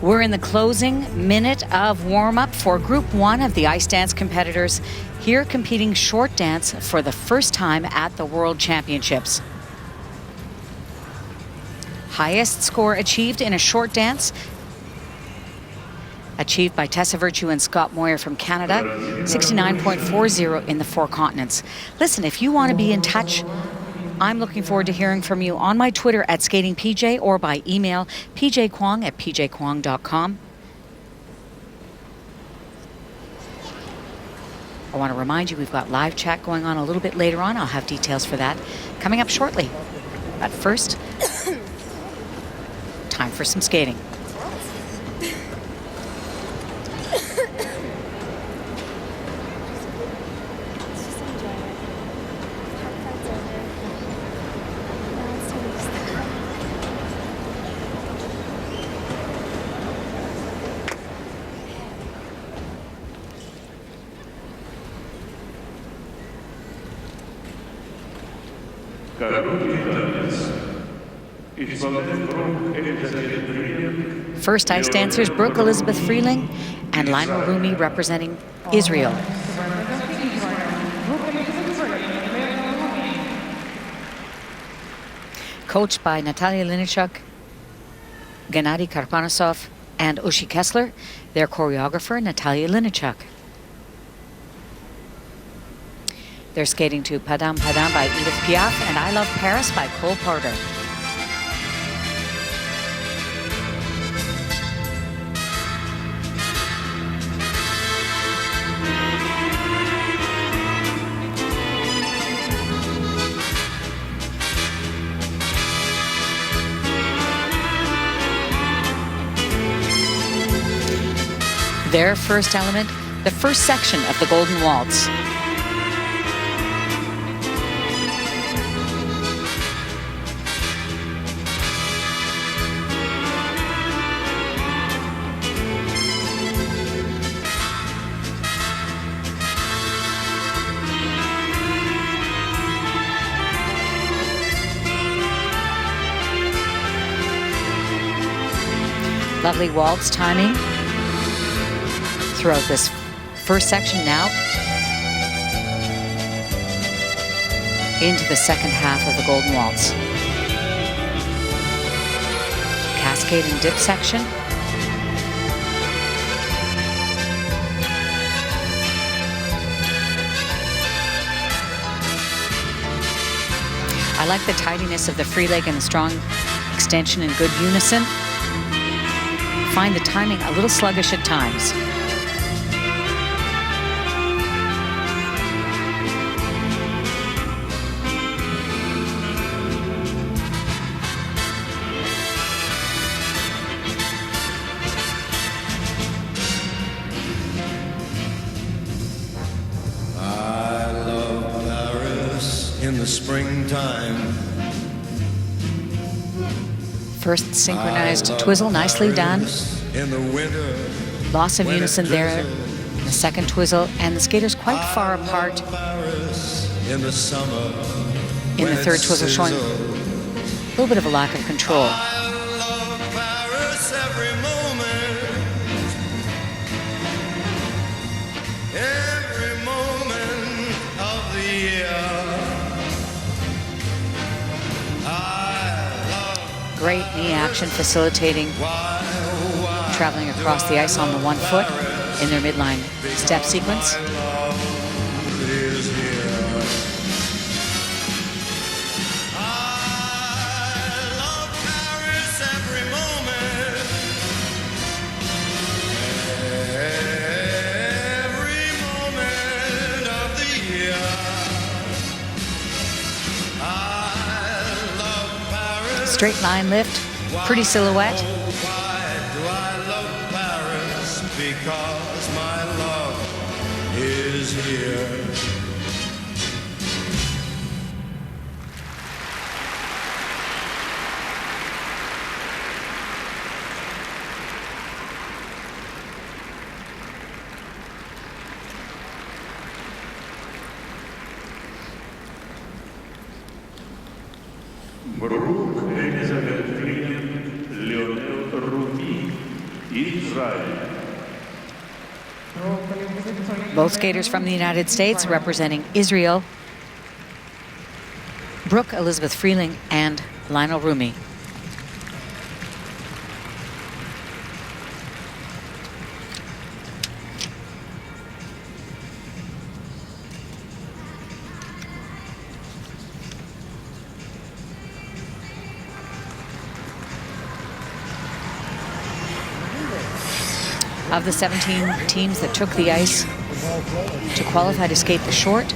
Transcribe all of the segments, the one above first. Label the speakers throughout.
Speaker 1: We're in the closing minute of warm-up for Group 1 of the ice dance competitors here competing short dance for the first time at the World Championships. Highest score achieved in a short dance, achieved by Tessa Virtue and Scott Moyer from Canada, 69.40 in the 4 continents. Listen, if you want to be in touch, I'm looking forward to hearing from you on my Twitter at SkatingPJ or by email pjkwong@pjkwong.com. I want to remind you we've got live chat going on a little bit later on. I'll have details for that coming up shortly. But first, time for some skating. First ice dancers, Brooke Elizabeth Freeling and Lionel Rumi representing Israel. Coached by Natalia Linichuk, Gennady Karpanasov, and Ushi Kessler, their choreographer, Natalia Linichuk. They're skating to Padam Padam by Edith Piaf and I Love Paris by Cole Porter. Their first element, the first section of the Golden Waltz. Lovely waltz timing throughout this first section. Now into the second half of the Golden Waltz. Cascade and dip section. I like the tidiness of the free leg and the strong extension in good unison. Find the timing a little sluggish at times.
Speaker 2: I love Paris in the springtime.
Speaker 1: First synchronized twizzle, nicely done.
Speaker 2: In the winter,
Speaker 1: loss of unison there. The second twizzle, and the skaters quite far apart.
Speaker 2: In the summer,
Speaker 1: in the third twizzle, showing a little bit of a lack of control.
Speaker 2: I love Paris every moment of the year.
Speaker 1: Great knee action facilitating traveling across the ice on the 1 foot in their midline step sequence. Straight line lift, pretty silhouette.
Speaker 2: Why do I love Paris? Because my love is here.
Speaker 1: Both skaters from the United States representing Israel, Brooke Elizabeth Freeling and Lionel Rumi. Of the 17 teams that took the ice to qualify to skate the short,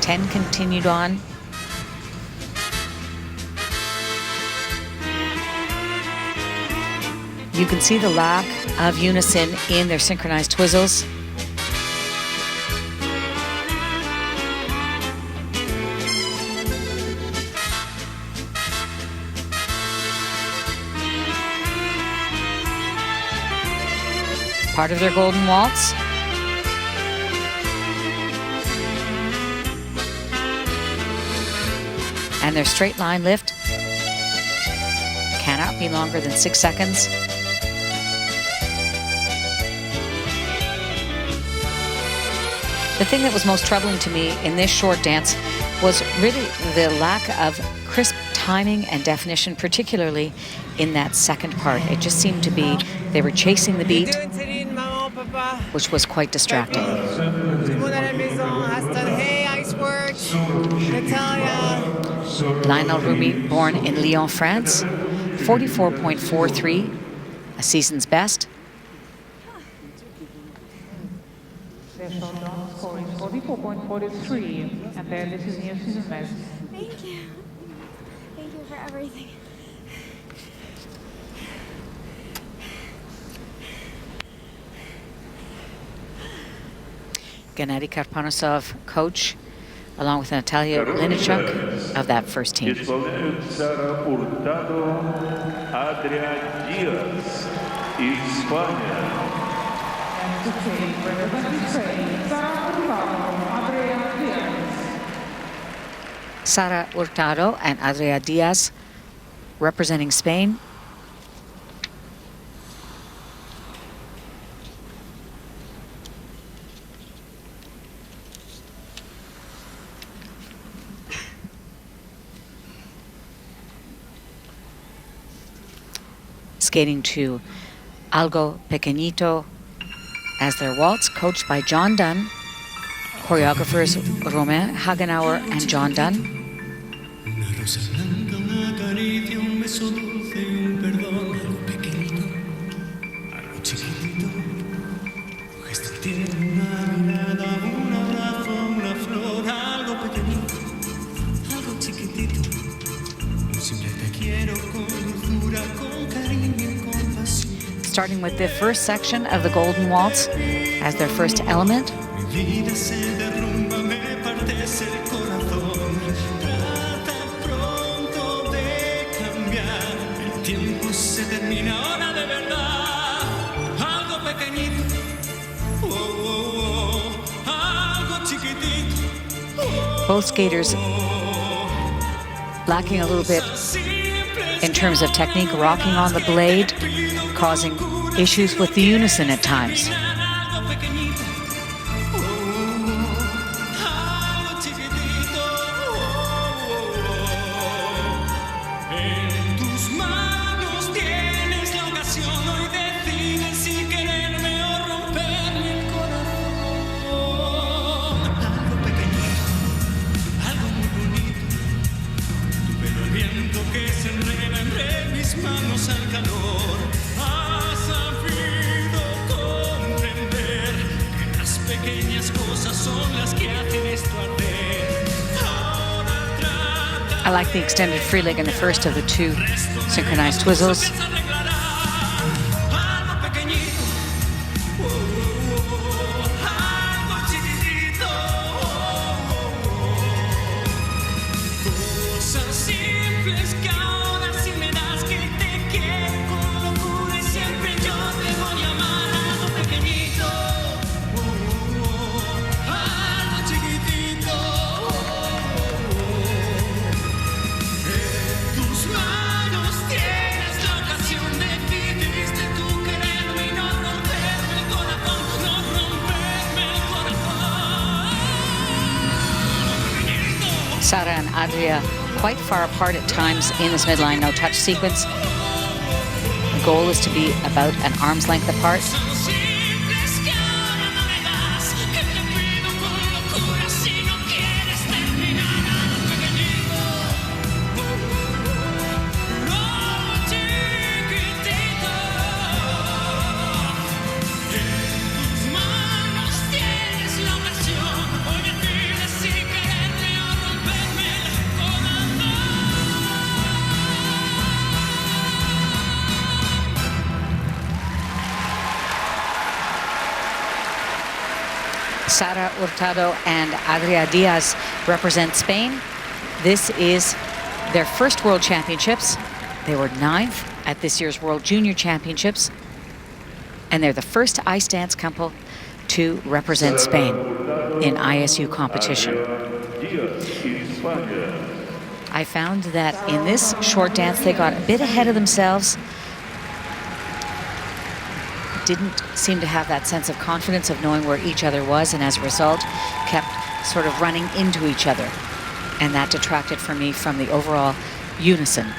Speaker 1: 10 continued on. You can see the lack of unison in their synchronized twizzles. Part of their golden waltz. And their straight line lift cannot be longer than 6 seconds. The thing that was most troubling to me in this short dance was really the lack of crisp timing and definition, particularly in that second part. It just seemed to be they were chasing the beat, which was quite distracting. Lionel Rumi, born in Lyon, France, 44.43, a season's best.
Speaker 3: Scoring 44.43, and then this is your season best.
Speaker 4: Thank you. Thank you for everything.
Speaker 1: Gennady Karpanosov, coach, along with Natalia Linichuk of that first team.
Speaker 5: Sara Hurtado, Adria Diaz, España.
Speaker 3: And to take representing Spain, Sara Hurtado, Adria Diaz.
Speaker 1: Sara Hurtado and Adria Diaz representing Spain. Skating to Algo Pequeñito as their waltz, coached by John Dunn, choreographers Romain Hagenauer and John Dunn.
Speaker 2: Una rosa blanca, una caricia, un beso dulce y un perdón, algo pequeñito, algo chiquitito, un gesto tierno, una mirada, un abrazo, una flor, algo pequeñito, algo chiquitito, un simple te quiero con dulzura, con cariño, con pasión.
Speaker 1: Starting with the first section of the Golden Waltz as their first element.
Speaker 2: Mi vida se derrumba, me partece el corazón. Trata pronto de cambiar. El tiempo se termina ahora de verdad. Algo pequeñito, oh, oh, oh. Algo chiquitito, oh,
Speaker 1: Both skaters lacking a little bit in terms of technique, rocking on the blade, causing issues with the unison at times. I like the extended free leg in the first of the two synchronized twizzles.
Speaker 2: tus manos tienes la ocasión de
Speaker 1: Adria quite far apart at times in this midline no-touch sequence. The goal is to be about an arm's length apart. Sara Hurtado and Adria Diaz represent Spain. This is their first World Championships. They were 9th at this year's World Junior Championships. And they're the first ice dance couple to represent Spain in ISU competition. I found that in this short dance, they got a bit ahead of themselves. Didn't seem to have that sense of confidence of knowing where each other was, and as a result kept sort of running into each other, and that detracted for me from the overall unison.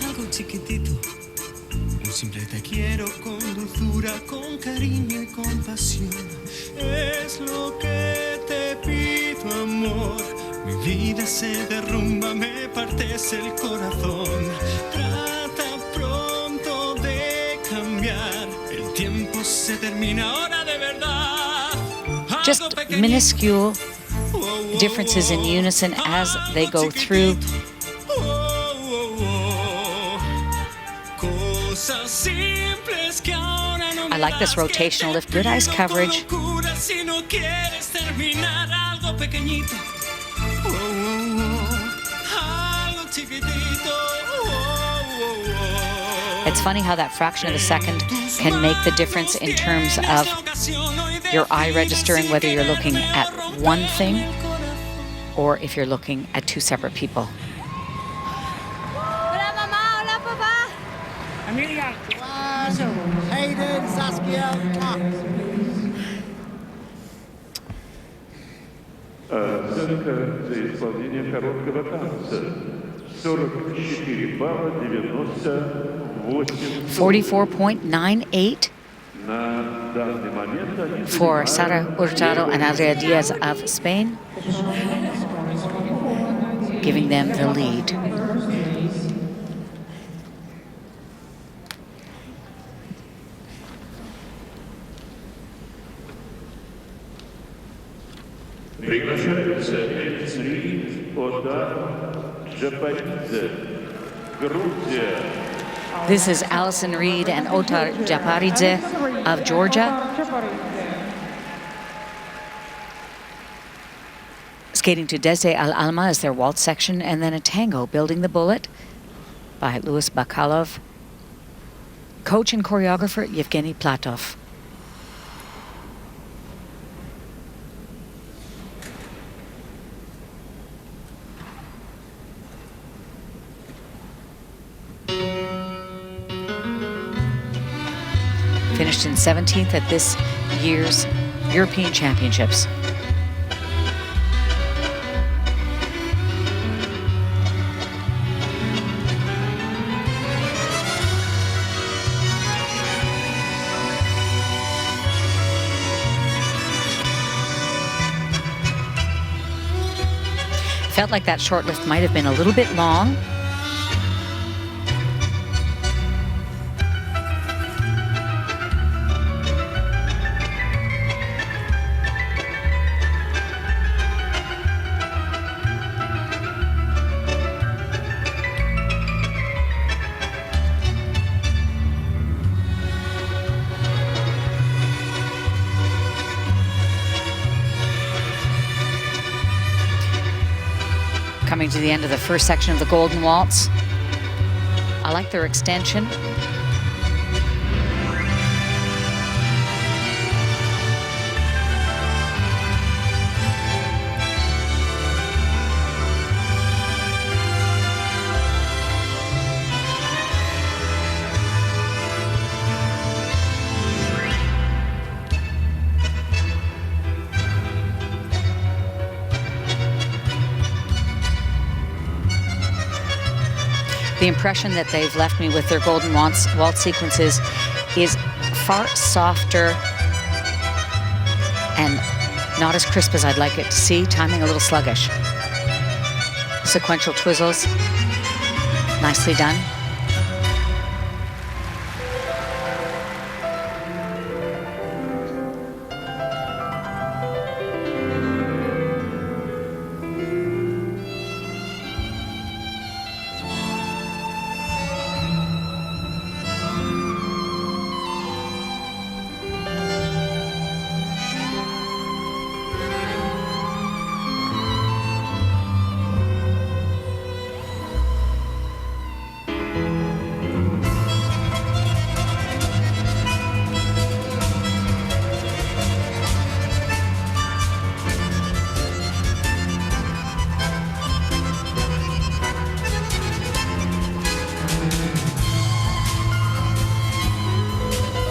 Speaker 2: Algo chiquitito, un simple te quiero con dulzura, con cariño y compasión. Es lo que te pido, amor. Mi vida se derrumba, me partes el corazón. Trata pronto de cambiar. El tiempo se termina ahora de verdad.
Speaker 1: Just minuscule differences in unison as they go through. I like this rotational lift, good ice coverage. It's funny how that fraction of a second can make the difference in terms of your eye registering whether you're looking at one thing or if you're looking at two separate people.
Speaker 4: Hola mamá, hola papá.
Speaker 6: Amelia. Hayden, Saskia.
Speaker 5: Оценка за исполнение короткого танца. 44 балла, 98.
Speaker 1: 44.98 for Sara Hurtado and Adria Diaz of Spain, giving them the lead.
Speaker 5: Приглашаются Эльцри, Одар, Джапаридзе, Грузия.
Speaker 1: This is Allison Reed and Otar Japaridze of Georgia. Skating to Desde Al Alma is their waltz section, and then a tango, Building the Bullet, by Louis Bakalov. Coach and choreographer Yevgeny Platov. Finished in 17th at this year's European Championships. Felt like that short lift might have been a little bit long. Coming to the end of the first section of the Golden Waltz. I like their extension. The impression that they've left me with their golden waltz sequences is far softer and not as crisp as I'd like it to see. Timing a little sluggish. Sequential twizzles, nicely done.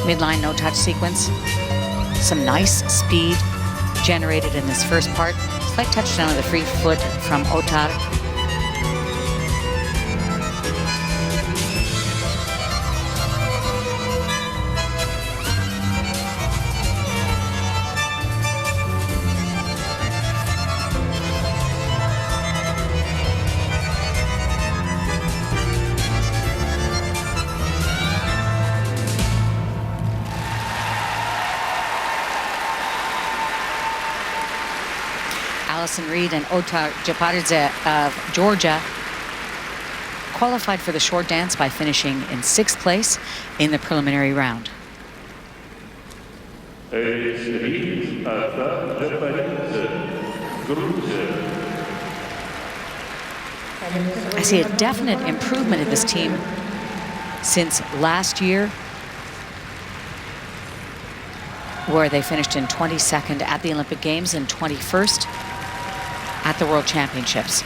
Speaker 1: Midline no-touch sequence. Some nice speed generated in this first part. Slight touchdown of the free foot from Otar. Allison Reed and Otar Japaridze of Georgia qualified for the short dance by finishing in 6th place in the preliminary round. I see a definite improvement in this team since last year, where they finished in 22nd at the Olympic Games and 21st at the World Championships.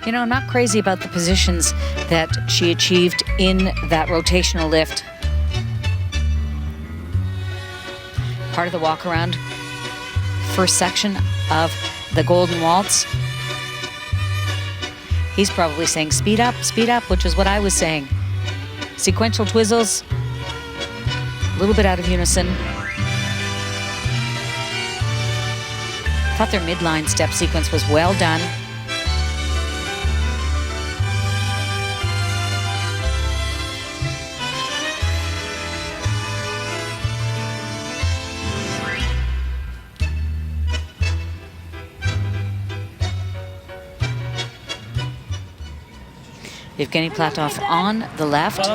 Speaker 1: You know, I'm not crazy about the positions that she achieved in that rotational lift. Part of the walk around, first section of the Golden Waltz. He's probably saying speed up, which is what I was saying. Sequential twizzles, a little bit out of unison. Thought their midline step sequence was well done. Evgeny Platov on the left.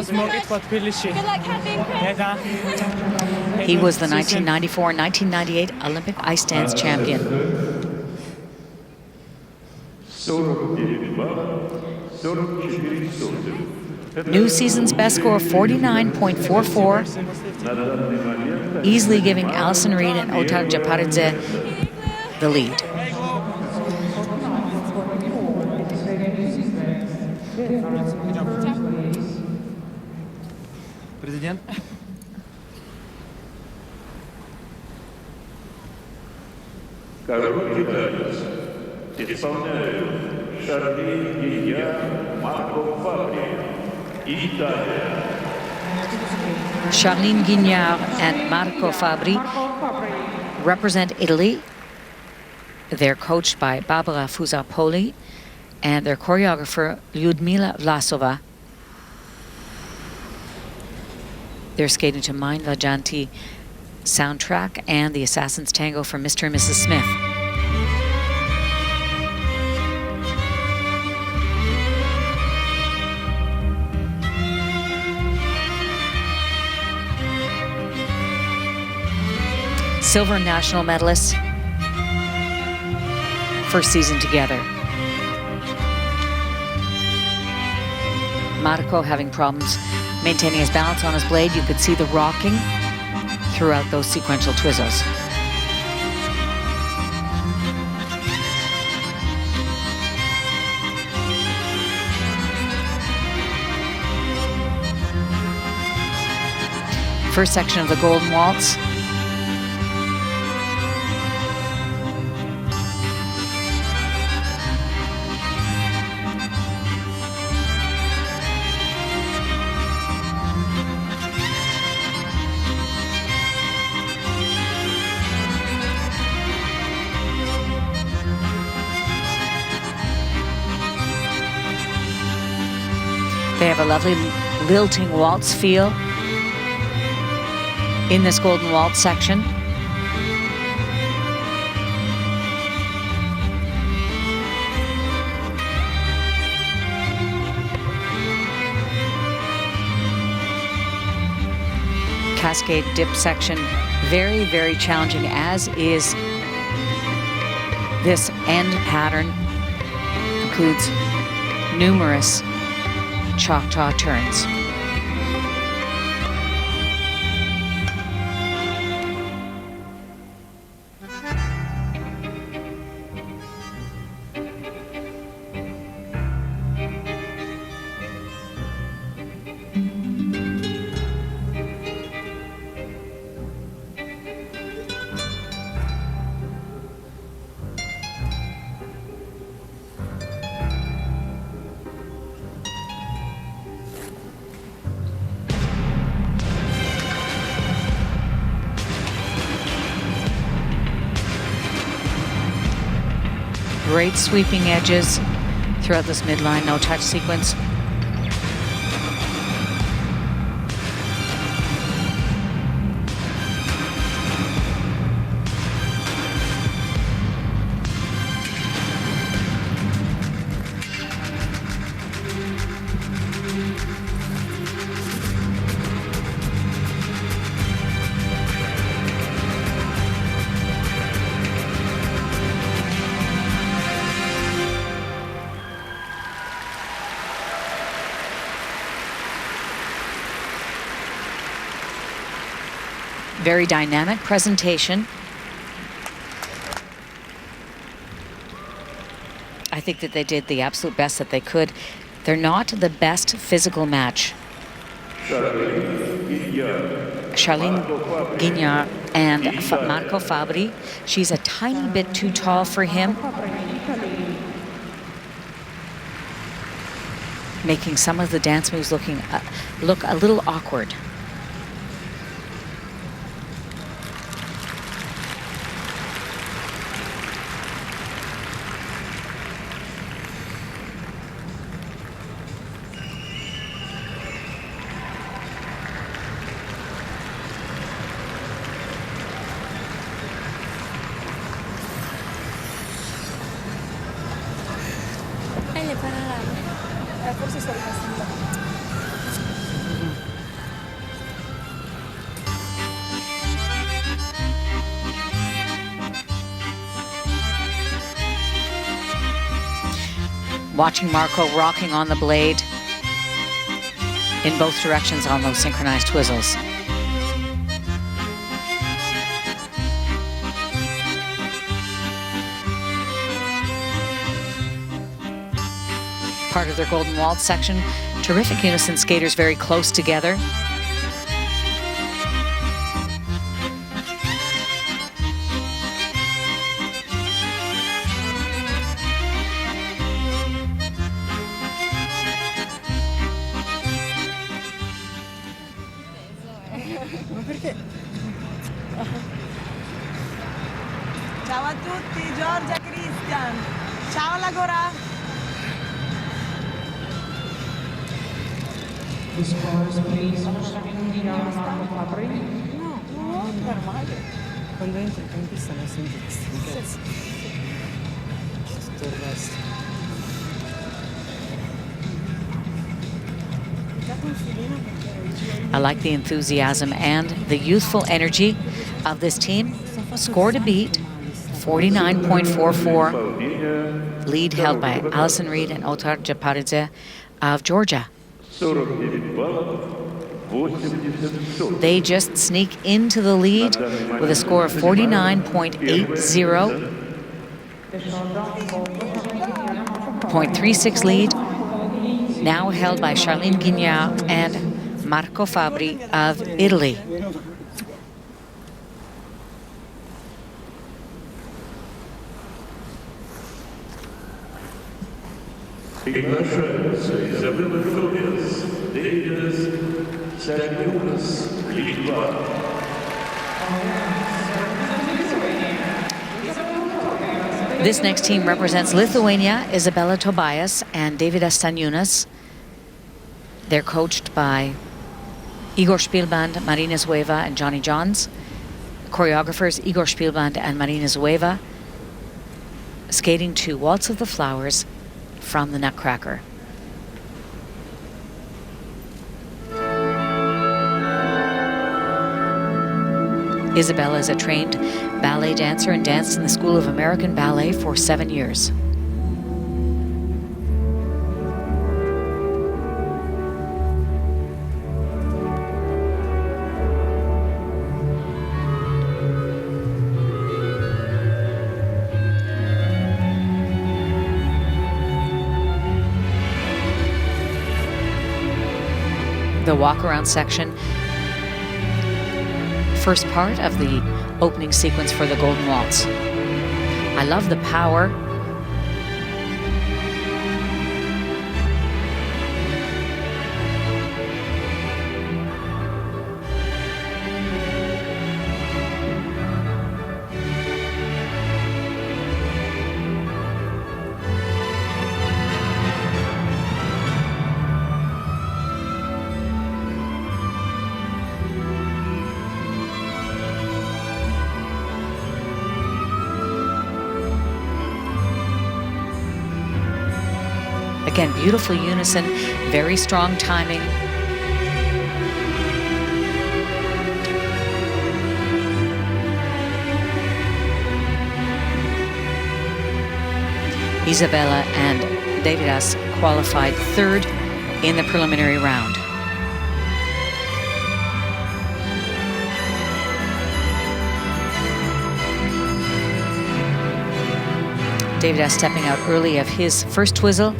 Speaker 1: He was the 1994-1998 Olympic ice dance champion. New season's best score, 49.44, easily giving Allison Reed and Otar Japaridze the lead.
Speaker 7: Президент.
Speaker 5: Короткий танец. Исполняют Шарлин, Марко Фабри, Италия.
Speaker 1: Charline Guignard and Marco Fabri represent Italy. They're coached by Barbara Fusar-Poli and their choreographer Lyudmila Vlasova. They're skating to Mind Vajanti soundtrack and the Assassin's Tango from Mr. and Mrs. Smith. Silver national medalists, first season together. Marco having problems maintaining his balance on his blade. You could see the rocking throughout those sequential twizzles. First section of the Golden Waltz. They have a lovely lilting waltz feel in this Golden Waltz section. Cascade dip section, very, very challenging, as is this end pattern. Includes numerous Choctaw turns. Great sweeping edges throughout this midline no-touch sequence. Very dynamic presentation. I think that they did the absolute best that they could. They're not the best physical match. Charlene Guignard and Marco Fabri. She's a tiny bit too tall for him, making some of the dance moves look a little awkward. Watching Marco rocking on the blade in both directions on those synchronized twizzles. Part of their Golden Waltz section. Terrific unison skaters very close together.
Speaker 7: Ciao a tutti, Giorgia. Sebastian. Ciao Lagora.
Speaker 3: The scores, please. Marco Fabri.
Speaker 7: No, normale.
Speaker 6: Quando entri in pista non senti che stanchezza. Tutto il resto.
Speaker 1: I like the enthusiasm and the youthful energy of this team. Score to beat, 49.44. Lead held by Allison Reed and Otar Japaridze of Georgia.
Speaker 5: 49 баллов, 80.
Speaker 1: They just sneak into the lead with a score of 49.80. 0.36 lead, now held by Charlene Guignard and Marco Fabri of Italy.
Speaker 5: Приглашаются Изабелла Тобиас, Дэвидас, Сальмиунас, Литва.
Speaker 1: This next team represents Lithuania, Isabella Tobias and Davidas Staniunas. They're coached by Igor Spielband, Marina Zueva, and Johnny Johns. Choreographers Igor Spielband and Marina Zueva. Skating to Waltz of the Flowers from the Nutcracker. Isabella is a trained ballet dancer and danced in the School of American Ballet for 7 years. The walk-around section, first part of the opening sequence for the Golden Waltz. I love the power. Again, beautiful unison, very strong timing. Isabella and Davidas qualified third in the preliminary round. Davidas stepping out early of his first twizzle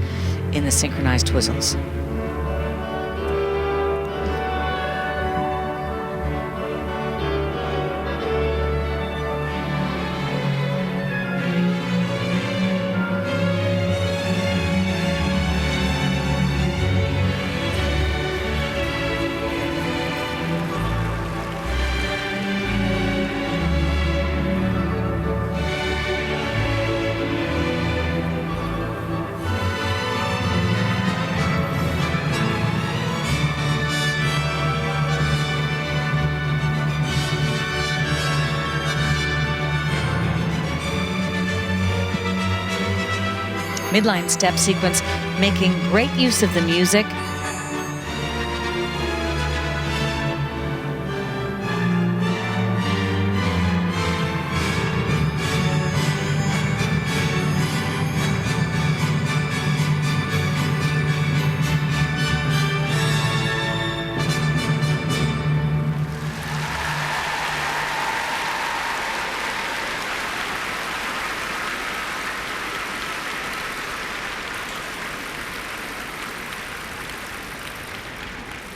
Speaker 1: in the synchronized twizzles. Midline step sequence, making great use of the music.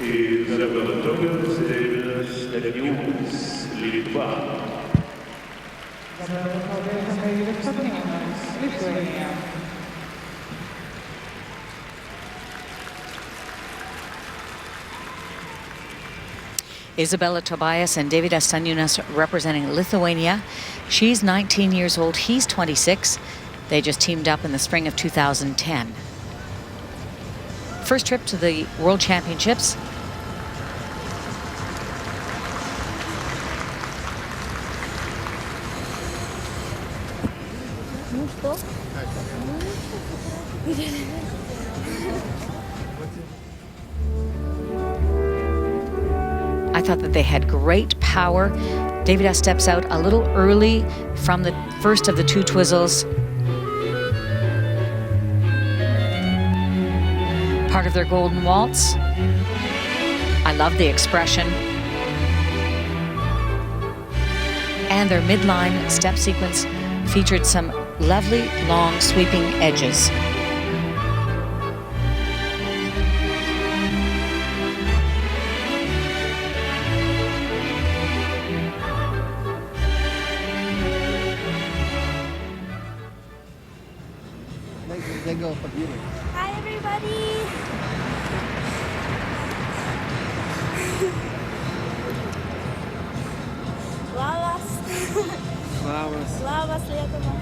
Speaker 5: Изабелла Тобиас, Дэвидас Стадиумс, Литва.
Speaker 3: Lithuania.
Speaker 1: Isabella Tobias and Davidas Staniunas representing Lithuania. She's 19 years old, he's 26. They just teamed up in the spring of 2010. First trip to the World Championships. I thought that they had great power. David S. steps out a little early from the first of the two twizzles. Part of their golden waltz. I love the expression. And their midline step sequence featured some lovely long sweeping edges.
Speaker 4: Hi, everybody. Labas, Lietuva.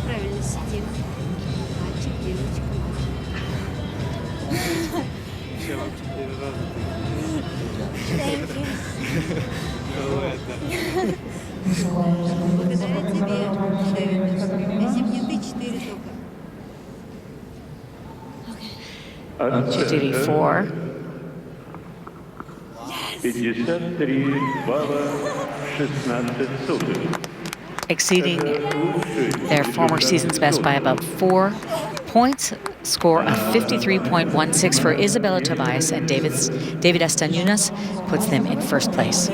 Speaker 8: Правильно сидим. Мальчик, девочка, мальчик.
Speaker 6: Еще вам 4 раза.
Speaker 4: Thank you.
Speaker 8: Благодаря тебе, Дэвид. Если бы не ты, 4 только.
Speaker 1: Chitiri 4.
Speaker 5: 53 балла 16 сотых.
Speaker 1: Exceeding their former season's best by about 4 points. Score of 53.16 for Isabella Tobias, and David Estanunas puts them in first place.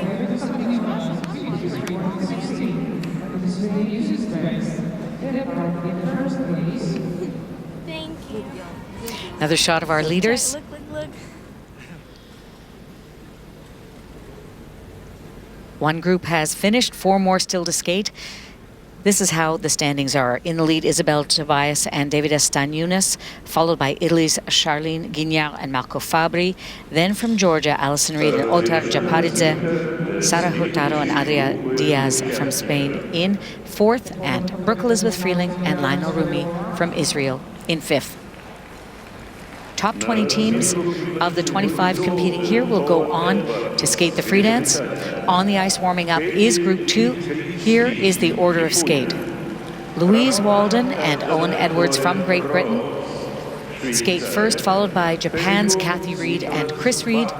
Speaker 4: Thank you.
Speaker 1: Another shot of our leaders.
Speaker 4: Look.
Speaker 1: One group has finished, 4 more still to skate. This is how the standings are. In the lead, Isabel Tobias and David Estanunas, followed by Italy's Charlene Guignard and Marco Fabri. Then from Georgia, Alison Reed and Otar Japaridze, Sara Hurtado and Adria Diaz from Spain in 4th, and Brooke Elizabeth Freeling and Lionel Rumi from Israel in 5th. Top 20 teams of the 25 competing here will go on to skate the free dance. On the ice warming up is Group 2. Here is the order of skate. Louise Walden and Owen Edwards from Great Britain skate first, followed by Japan's Kathy Reed and Chris Reed.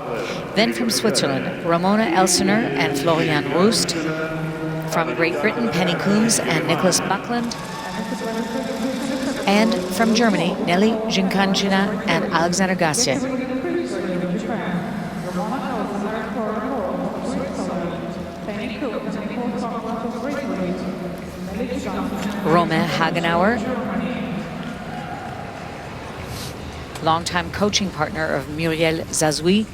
Speaker 1: Then from Switzerland, Ramona Elsener and Florian Roost. From Great Britain, Penny Coombs and Nicholas Buckland. And from Germany, Nelly Ginkanchina and Alexander Gasse. Romain Hagenauer, longtime coaching partner of Muriel Zazoui.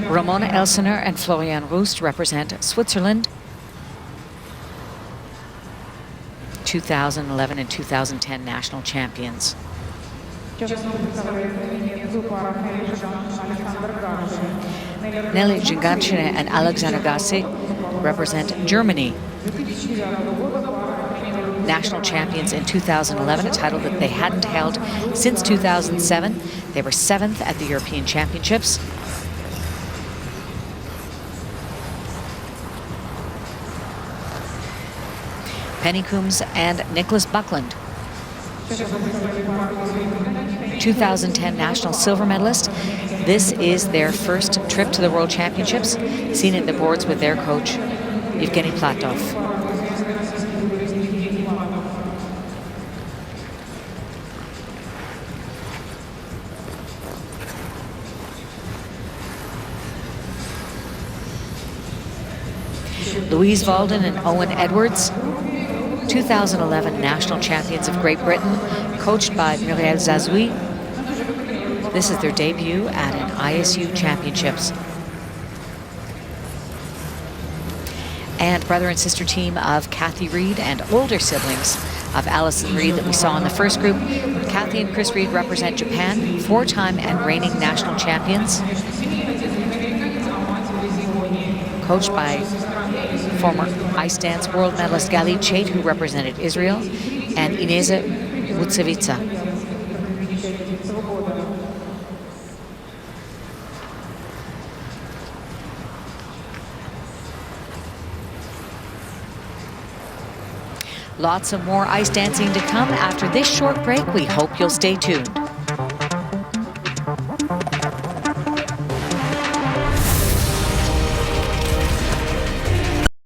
Speaker 1: Ramona Elsener and Florian Roost represent Switzerland. 2011 and 2010 national champions. Nelly Ginganchina and Alexander Gasse represent Germany. National champions in 2011, a title that they hadn't held since 2007. They were 7th at the European Championships. Penny Coombs and Nicholas Buckland. 2010 national silver medalist. This is their first trip to the World Championships, seen at the boards with their coach, Evgeny Platov. Louise Walden and Owen Edwards, 2011 national champions of Great Britain, coached by Muriel Zazoui. This is their debut at an ISU Championships. And brother and sister team of Kathy Reed and older siblings of Allison Reed that we saw in the first group. Kathy and Chris Reed represent Japan, 4-time and reigning national champions. Coached by former ice dance world medalist Galit Chait, who represented Israel, and Ineza Vucevica. Lots of more ice dancing to come after this short break. We hope you'll stay tuned.